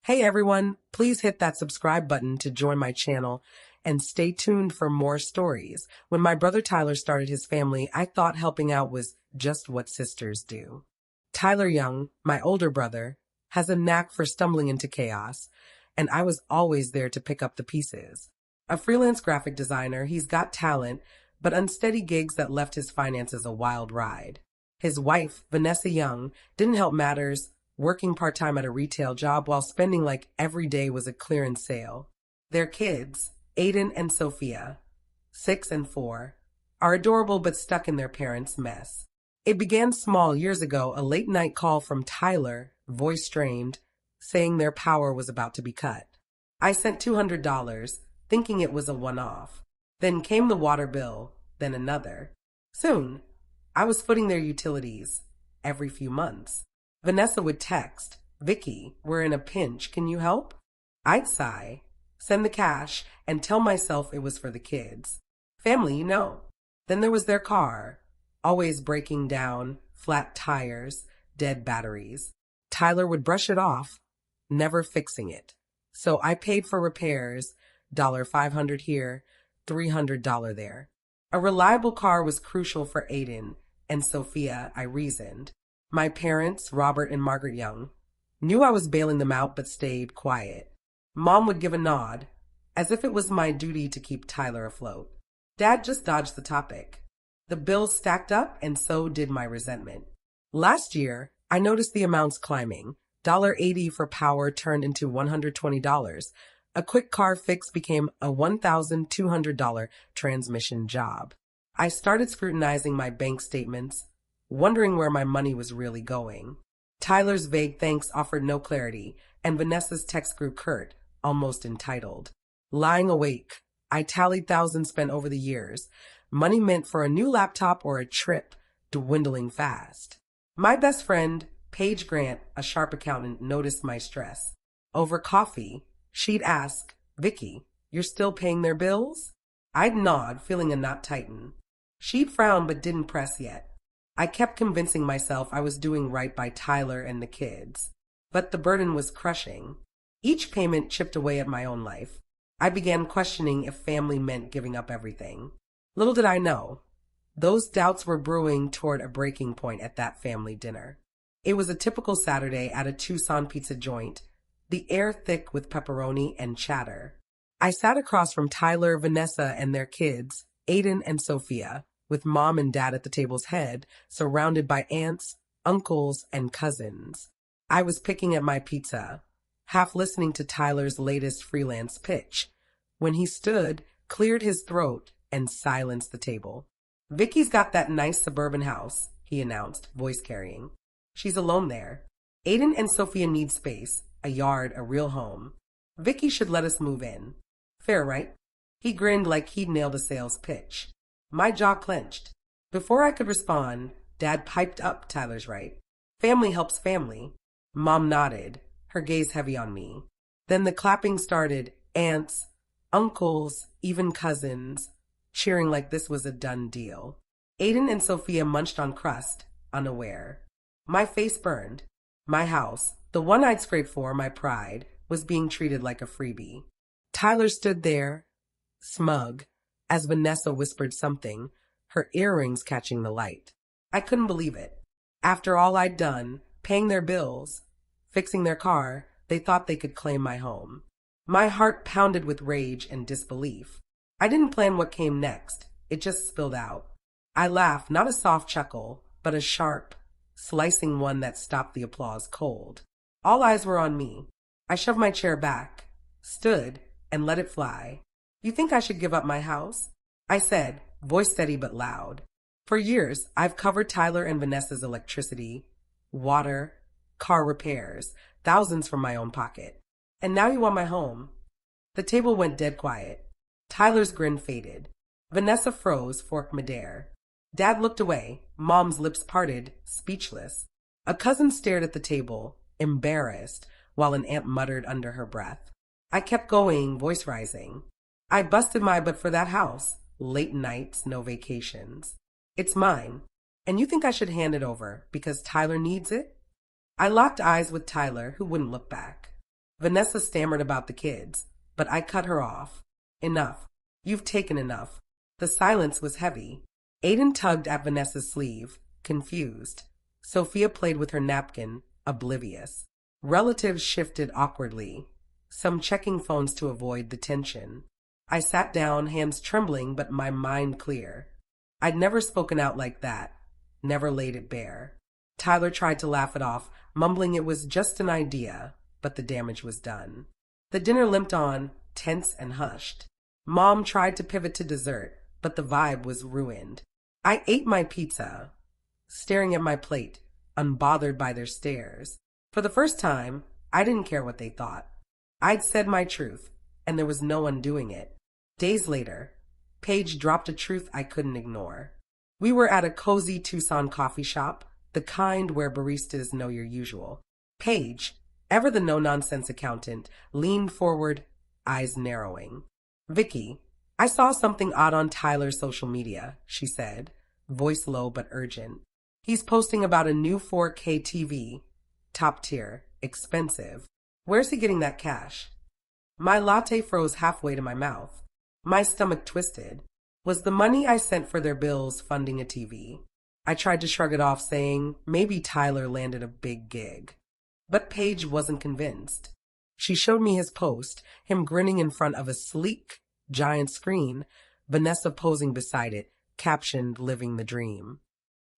Hey everyone, please hit that subscribe button to join my channel and stay tuned for more stories. When my brother Tyler started his family, I thought helping out was just what sisters do. Tyler Young, my older brother, has a knack for stumbling into chaos, and I was always there to pick up the pieces. A freelance graphic designer, he's got talent, but unsteady gigs that left his finances a wild ride. His wife, Vanessa Young, didn't help matters, working part-time at a retail job while spending like every day was a clearance sale. Their kids, Aiden and Sophia, 6 and 4, are adorable but stuck in their parents' mess. It began small years ago, a late-night call from Tyler, voice strained, saying their power was about to be cut. I sent $200, thinking it was a one-off. Then came the water bill, then another. Soon, I was footing their utilities every few months. Vanessa would text, "Vicky, we're in a pinch, can you help?" I'd sigh, send the cash, and tell myself it was for the kids. Family, you know. Then there was their car, always breaking down, flat tires, dead batteries. Tyler would brush it off, never fixing it. So I paid for repairs, $500 here, $300 there. A reliable car was crucial for Aiden and Sophia, I reasoned. My parents, Robert and Margaret Young, knew I was bailing them out but stayed quiet. Mom would give a nod, as if it was my duty to keep Tyler afloat. Dad just dodged the topic. The bills stacked up, and so did my resentment. Last year, I noticed the amounts climbing. $80 for power turned into $120. A quick car fix became a $1,200 transmission job. I started scrutinizing my bank statements, wondering where my money was really going. Tyler's vague thanks offered no clarity, and Vanessa's text grew curt, almost entitled. Lying awake, I tallied thousands spent over the years, money meant for a new laptop or a trip, dwindling fast. My best friend, Paige Grant, a sharp accountant, noticed my stress. Over coffee, she'd ask, "Vicky, you're still paying their bills?" I'd nod, feeling a knot tighten. She'd frown but didn't press yet. I kept convincing myself I was doing right by Tyler and the kids, but the burden was crushing. Each payment chipped away at my own life. I began questioning if family meant giving up everything. Little did I know, those doubts were brewing toward a breaking point at that family dinner. It was a typical Saturday at a Tucson pizza joint, the air thick with pepperoni and chatter. I sat across from Tyler, Vanessa, and their kids, Aiden and Sophia, with Mom and Dad at the table's head, surrounded by aunts, uncles, and cousins. I was picking at my pizza, half listening to Tyler's latest freelance pitch, when he stood, cleared his throat, and silenced the table. "Vicky's got that nice suburban house," he announced, voice carrying. "She's alone there. Aiden and Sophia need space, a yard, a real home. Vicky should let us move in. Fair, right?" He grinned like he'd nailed a sales pitch. My jaw clenched. Before I could respond, Dad piped up, "Tyler's right. Family helps family." Mom nodded, her gaze heavy on me. Then the clapping started, aunts, uncles, even cousins, cheering like this was a done deal. Aiden and Sophia munched on crust, unaware. My face burned. My house, the one I'd scraped for, my pride, was being treated like a freebie. Tyler stood there, smug, as Vanessa whispered something, her earrings catching the light. I couldn't believe it. After all I'd done, paying their bills, fixing their car, they thought they could claim my home. My heart pounded with rage and disbelief. I didn't plan what came next. It just spilled out. I laughed, not a soft chuckle, but a sharp, slicing one that stopped the applause cold. All eyes were on me. I shoved my chair back, stood, and let it fly. "You think I should give up my house?" I said, voice steady but loud. "For years, I've covered Tyler and Vanessa's electricity, water, car repairs, thousands from my own pocket. And now you want my home?" The table went dead quiet. Tyler's grin faded. Vanessa froze, fork midair. Dad looked away, Mom's lips parted, speechless. A cousin stared at the table, embarrassed, while an aunt muttered under her breath. I kept going, voice rising. "I busted my butt for that house. Late nights, no vacations. It's mine. And you think I should hand it over because Tyler needs it?" I locked eyes with Tyler, who wouldn't look back. Vanessa stammered about the kids, but I cut her off. Enough. You've taken enough. The silence was heavy. Aiden tugged at Vanessa's sleeve, confused. Sophia played with her napkin, oblivious. Relatives shifted awkwardly, some checking phones to avoid the tension. I sat down, hands trembling but my mind clear. I'd never spoken out like that, never laid it bare. Tyler tried to laugh it off, mumbling it was just an idea, but the damage was done. The dinner limped on, tense and hushed. Mom tried to pivot to dessert, but the vibe was ruined. I ate my pizza, staring at my plate, unbothered by their stares. For the first time, I didn't care what they thought. I'd said my truth, and there was no undoing it. Days later, Paige dropped a truth I couldn't ignore. We were at a cozy Tucson coffee shop, the kind where baristas know your usual. Paige, ever the no-nonsense accountant, leaned forward, eyes narrowing. "Vicky, I saw something odd on Tyler's social media," she said, voice low but urgent. "He's posting about a new 4K TV. Top tier, expensive. Where's he getting that cash?" My latte froze halfway to my mouth. My stomach twisted. Was the money I sent for their bills funding a TV? I tried to shrug it off, saying maybe Tyler landed a big gig. But Paige wasn't convinced. She showed me his post, him grinning in front of a sleek, giant screen, Vanessa posing beside it, captioned "Living the Dream."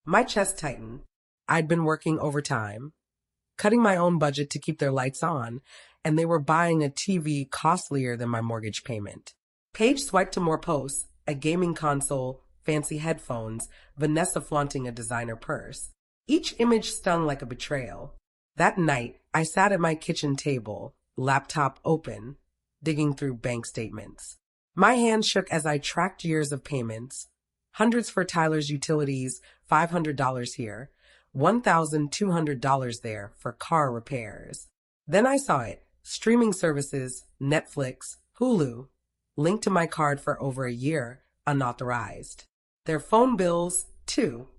My chest tightened. I'd been working overtime, cutting my own budget to keep their lights on, and they were buying a TV costlier than my mortgage payment. Paige swiped to more posts, a gaming console, fancy headphones, Vanessa flaunting a designer purse. Each image stung like a betrayal. That night, I sat at my kitchen table, laptop open, digging through bank statements. My hands shook as I tracked years of payments. Hundreds for Tyler's utilities, $500 here, $1,200 there for car repairs. Then I saw it. Streaming services, Netflix, Hulu, linked to my card for over a year, unauthorized. Their phone bills, too,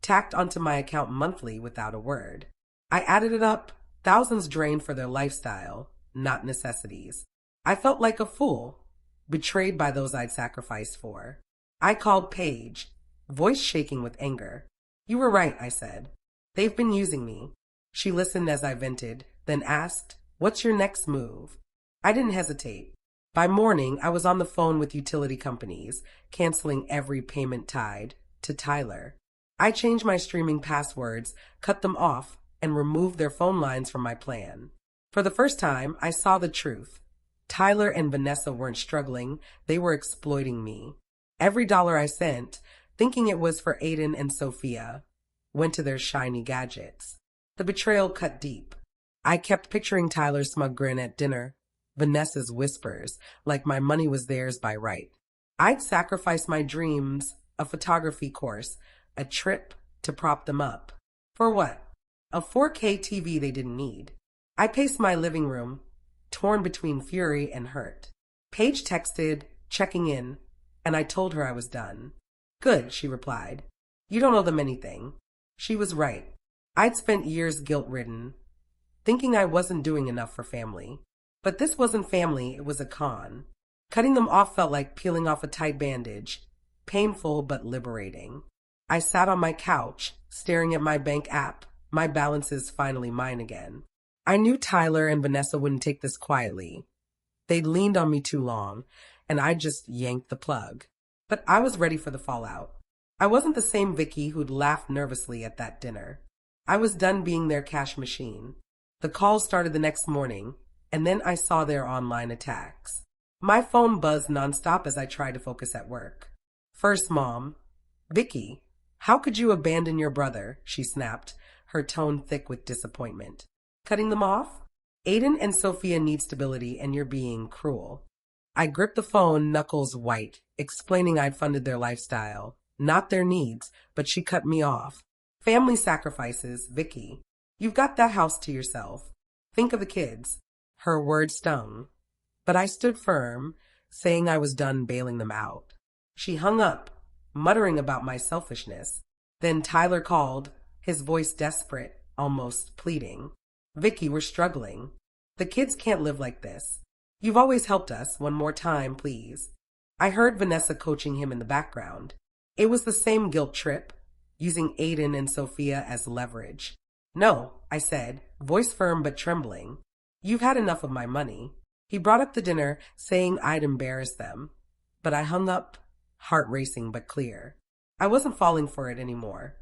tacked onto my account monthly without a word. I added it up, thousands drained for their lifestyle, not necessities. I felt like a fool, betrayed by those I'd sacrificed for. I called Paige, voice shaking with anger. "You were right," I said. "They've been using me." She listened as I vented, then asked, "What's your next move?" I didn't hesitate. By morning, I was on the phone with utility companies, canceling every payment tied to Tyler. I changed my streaming passwords, cut them off, and removed their phone lines from my plan. For the first time, I saw the truth. Tyler and Vanessa weren't struggling, they were exploiting me. Every dollar I sent, thinking it was for Aiden and Sophia, went to their shiny gadgets. The betrayal cut deep. I kept picturing Tyler's smug grin at dinner, Vanessa's whispers, like my money was theirs by right. I'd sacrificed my dreams, a photography course, a trip to prop them up. For what? A 4K TV they didn't need. I paced my living room, torn between fury and hurt. Paige texted, checking in, and I told her I was done. "Good," she replied. "You don't owe them anything." She was right. I'd spent years guilt-ridden, thinking I wasn't doing enough for family. But this wasn't family, it was a con. Cutting them off felt like peeling off a tight bandage, painful but liberating. I sat on my couch, staring at my bank app, my balances finally mine again. I knew Tyler and Vanessa wouldn't take this quietly. They'd leaned on me too long, and I just yanked the plug. But I was ready for the fallout. I wasn't the same Vicky who'd laughed nervously at that dinner. I was done being their cash machine. The calls started the next morning, and then I saw their online attacks. My phone buzzed nonstop as I tried to focus at work. First, Mom. "Vicky, how could you abandon your brother?" she snapped, her tone thick with disappointment. "Cutting them off? Aiden and Sophia need stability, and you're being cruel." I gripped the phone, knuckles white, explaining I'd funded their lifestyle, not their needs, but she cut me off. "Family sacrifices, Vicky. You've got that house to yourself. Think of the kids." Her words stung, but I stood firm, saying I was done bailing them out. She hung up, muttering about my selfishness. Then Tyler called, his voice desperate, almost pleading. "Vicky, we're struggling. The kids can't live like this. You've always helped us. One more time, please. I heard Vanessa coaching him in the background. It was the same guilt trip, using Aiden and Sophia as leverage. No, I said, voice firm but trembling. You've had enough of my money. He brought up the dinner, saying I'd embarrass them. But I hung up, heart racing but clear. I wasn't falling for it anymore.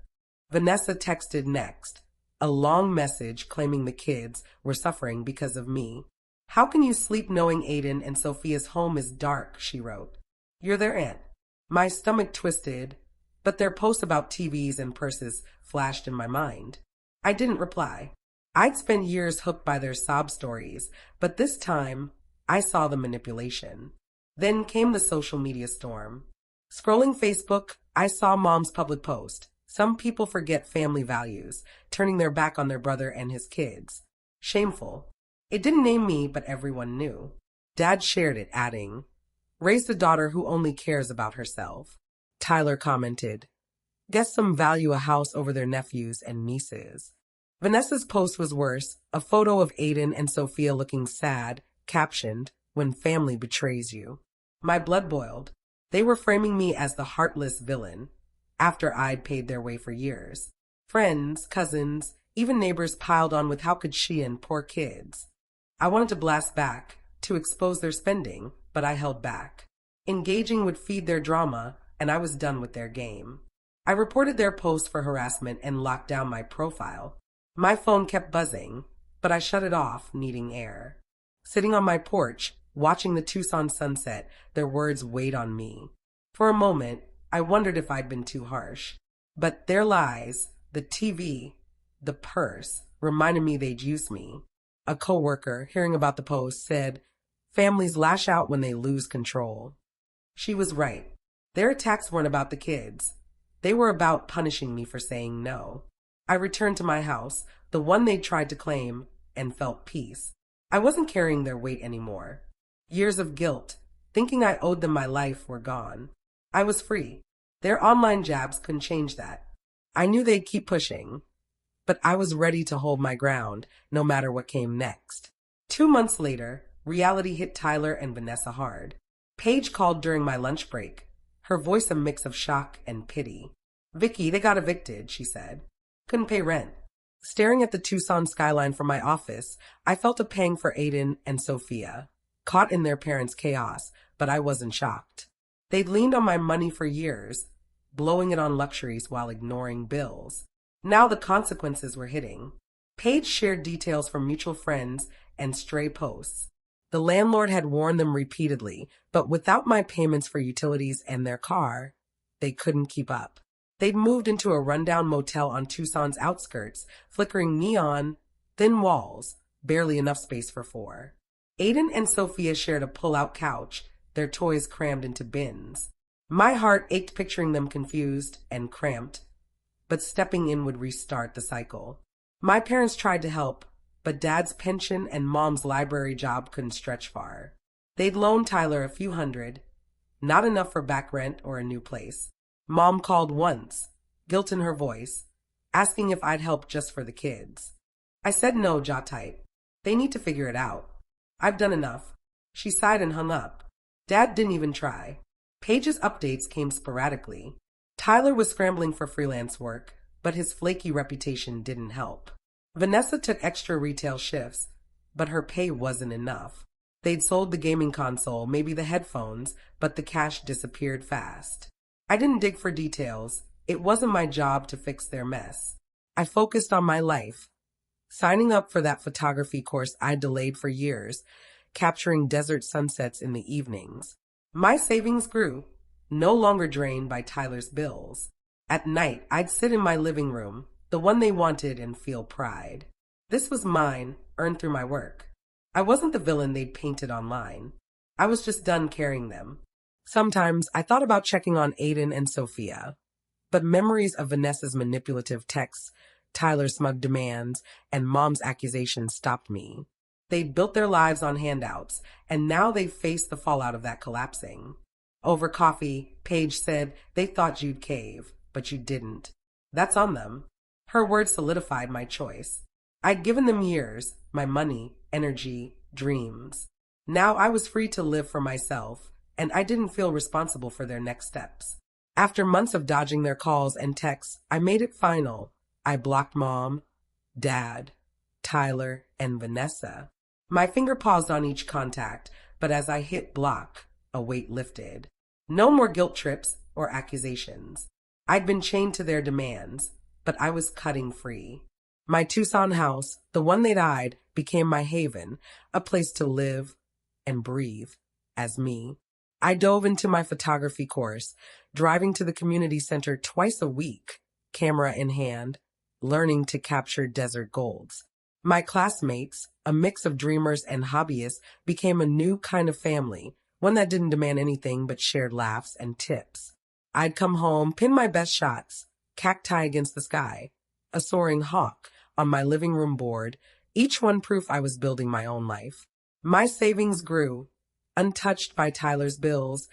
Vanessa texted next, a long message claiming the kids were suffering because of me. How can you sleep knowing Aiden and Sophia's home is dark, she wrote. You're their aunt. My stomach twisted, but their post about TVs and purses flashed in my mind. I didn't reply. I'd spent years hooked by their sob stories, but this time I saw the manipulation. Then came the social media storm. Scrolling Facebook, I saw Mom's public post. Some people forget family values, turning their back on their brother and his kids. Shameful. It didn't name me, but everyone knew. Dad shared it, adding, raised a daughter who only cares about herself. Tyler commented, guess some value a house over their nephews and nieces. Vanessa's post was worse, a photo of Aiden and Sophia looking sad, captioned, when family betrays you. My blood boiled. They were framing me as the heartless villain, after I'd paid their way for years. Friends, cousins, even neighbors piled on with how could she and poor kids. I wanted to blast back, to expose their spending, but I held back. Engaging would feed their drama, and I was done with their game. I reported their post for harassment and locked down my profile. My phone kept buzzing, but I shut it off, needing air. Sitting on my porch, watching the Tucson sunset, their words weighed on me. For a moment, I wondered if I'd been too harsh. But their lies, the TV, the purse, reminded me they'd use me. A coworker, hearing about the post, said, families lash out when they lose control. She was right. Their attacks weren't about the kids. They were about punishing me for saying no. I returned to my house, the one they'd tried to claim, and felt peace. I wasn't carrying their weight anymore. Years of guilt, thinking I owed them my life, were gone. I was free. Their online jabs couldn't change that. I knew they'd keep pushing, but I was ready to hold my ground, no matter what came next. 2 months later, reality hit Tyler and Vanessa hard. Paige called during my lunch break, her voice a mix of shock and pity. Vicky, they got evicted, she said. Couldn't pay rent. Staring at the Tucson skyline from my office, I felt a pang for Aiden and Sophia, caught in their parents' chaos, but I wasn't shocked. They'd leaned on my money for years, blowing it on luxuries while ignoring bills. Now the consequences were hitting. Paige shared details from mutual friends and stray posts. The landlord had warned them repeatedly, but without my payments for utilities and their car, they couldn't keep up. They'd moved into a rundown motel on Tucson's outskirts, flickering neon, thin walls, barely enough space for 4. Aiden and Sophia shared a pull-out couch, their toys crammed into bins. My heart ached picturing them confused and cramped, but stepping in would restart the cycle. My parents tried to help, but Dad's pension and Mom's library job couldn't stretch far. They'd loaned Tyler a few hundred, not enough for back rent or a new place. Mom called once, guilt in her voice, asking if I'd help just for the kids. I said no, jaw tight. They need to figure it out. I've done enough. She sighed and hung up. Dad didn't even try. Paige's updates came sporadically. Tyler was scrambling for freelance work, but his flaky reputation didn't help. Vanessa took extra retail shifts, but her pay wasn't enough. They'd sold the gaming console, maybe the headphones, but the cash disappeared fast. I didn't dig for details. It wasn't my job to fix their mess. I focused on my life, signing up for that photography course I delayed for years, capturing desert sunsets in the evenings. My savings grew, no longer drained by Tyler's bills. At night, I'd sit in my living room, the one they wanted, and feel pride. This was mine, earned through my work. I wasn't the villain they'd painted online. I was just done carrying them. Sometimes I thought about checking on Aiden and Sophia, but memories of Vanessa's manipulative texts, Tyler's smug demands, and Mom's accusations stopped me. They'd built their lives on handouts, and now they faced the fallout of that collapsing. Over coffee, Paige said they thought you'd cave, but you didn't. That's on them. Her words solidified my choice. I'd given them years, my money, energy, dreams. Now I was free to live for myself, and I didn't feel responsible for their next steps. After months of dodging their calls and texts, I made it final. I blocked Mom, Dad, Tyler, and Vanessa. My finger paused on each contact, but as I hit block, a weight lifted. No more guilt trips or accusations. I'd been chained to their demands, but I was cutting free. My Tucson house, the one they'd eyed, became my haven, a place to live and breathe as me. I dove into my photography course, driving to the community center twice a week, camera in hand, learning to capture desert golds. My classmates, a mix of dreamers and hobbyists, became a new kind of family, one that didn't demand anything but shared laughs and tips. I'd come home, pin my best shots, cacti against the sky, a soaring hawk on my living room board, each one proof I was building my own life. My savings grew, untouched by Tyler's bills,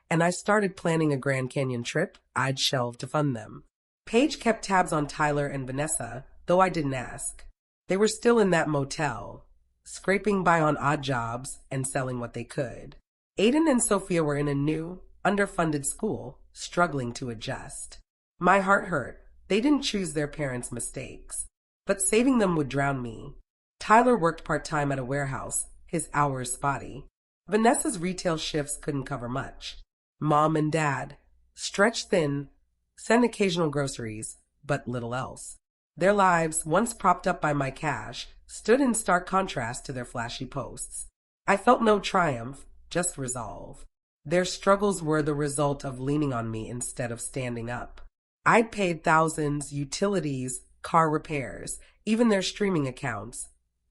and I started planning a Grand Canyon trip I'd shelved to fund them. Paige kept tabs on Tyler and Vanessa, though I didn't ask. They were still in that motel, scraping by on odd jobs and selling what they could. Aiden and Sophia were in a new, underfunded school, struggling to adjust. My heart hurt. They didn't choose their parents' mistakes, but saving them would drown me. Tyler worked part-time at a warehouse, his hours spotty. Vanessa's retail shifts couldn't cover much. Mom and Dad, stretched thin, sent occasional groceries, but little else. Their lives, once propped up by my cash, stood in stark contrast to their flashy posts. I felt no triumph, just resolve. Their struggles were the result of leaning on me instead of standing up. I'd paid thousands, utilities, car repairs, even their streaming accounts,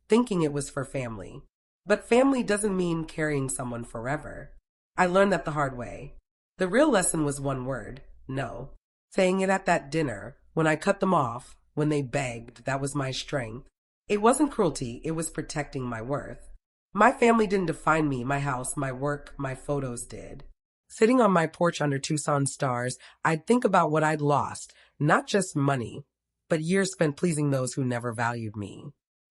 thinking it was for family. But family doesn't mean carrying someone forever. I learned that the hard way. The real lesson was one word: no. Saying it at that dinner, when I cut them off, when they begged, that was my strength. It wasn't cruelty, it was protecting my worth. My family didn't define me, my house, my work, my photos did. Sitting on my porch under Tucson stars, I'd think about what I'd lost, not just money, but years spent pleasing those who never valued me.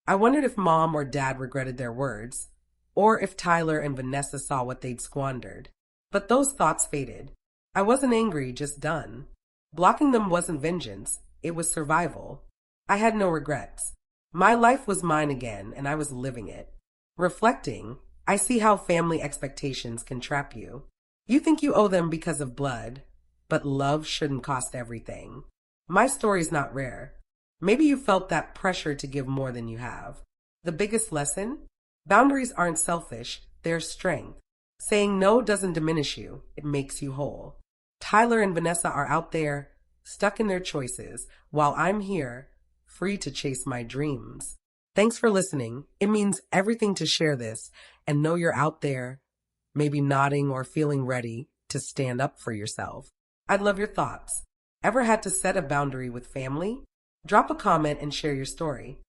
I wondered if Mom or Dad regretted their words, or if Tyler and Vanessa saw what they'd squandered. But those thoughts faded. I wasn't angry, just done. Blocking them wasn't vengeance, it was survival. I had no regrets. My life was mine again, and I was living it. Reflecting, I see how family expectations can trap you. You think you owe them because of blood, but love shouldn't cost everything. My story's not rare. Maybe you felt that pressure to give more than you have. The biggest lesson? Boundaries aren't selfish, they're strength. Saying no doesn't diminish you, it makes you whole. Tyler and Vanessa are out there, stuck in their choices, while I'm here, free to chase my dreams. Thanks for listening. It means everything to share this and know you're out there, maybe nodding or feeling ready to stand up for yourself. I'd love your thoughts. Ever had to set a boundary with family? Drop a comment and share your story.